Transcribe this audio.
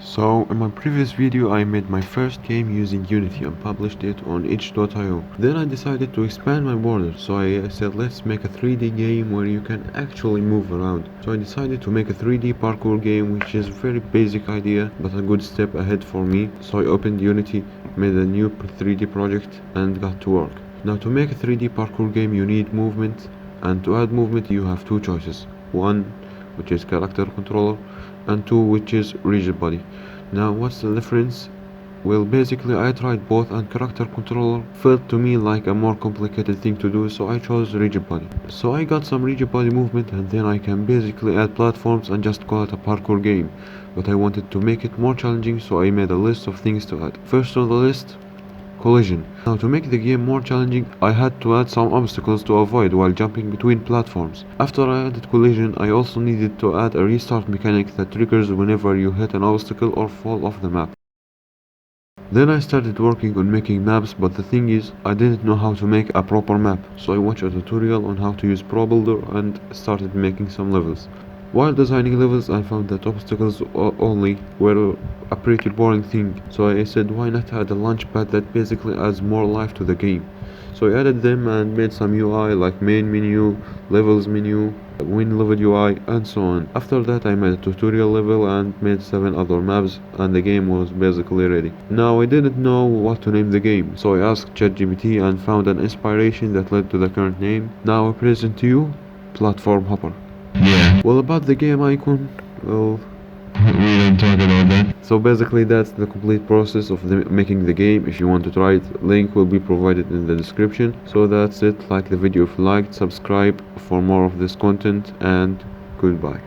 So in my previous video I made my first game using Unity and published it on itch.io. Then I decided to expand my borders, so I said let's make a 3D game where you can actually move around. So I decided to make a 3D parkour game, which is a very basic idea but a good step ahead for me. So I opened Unity, made a new 3D project and got to work. Now to make a 3D parkour game you need movement, and to add movement you have two choices. One, which is character controller, and two, which is rigid body. Now what's the difference? Well, basically I tried both and character controller felt to me like a more complicated thing to do, so I chose rigid body. So I got some rigid body movement and then I can basically add platforms and just call it a parkour game. But I wanted to make it more challenging, so I made a list of things to add. First on the list, collision. Now to make the game more challenging, I had to add some obstacles to avoid while jumping between platforms. After I added collision, I also needed to add a restart mechanic that triggers whenever you hit an obstacle or fall off the map. Then I started working on making maps, but the thing is, I didn't know how to make a proper map, so I watched a tutorial on how to use ProBuilder and started making some levels. While designing levels, I found that obstacles only were a pretty boring thing, so I said why not add a launch pad that basically adds more life to the game. So I added them and made some UI like main menu, levels menu, win level UI, and so on. After that I made a tutorial level and made 7 other maps, and the game was basically ready. Now I didn't know what to name the game, so I asked ChatGPT and found an inspiration that led to the current name. Now I present to you Platform Hopper. Yeah, Well, about the game icon, well, we don't talk about that. so basically that's the complete process of making the game. If you want to try it, link will be provided in the description. So that's it. Like the video if you liked, subscribe for more of this content, and goodbye.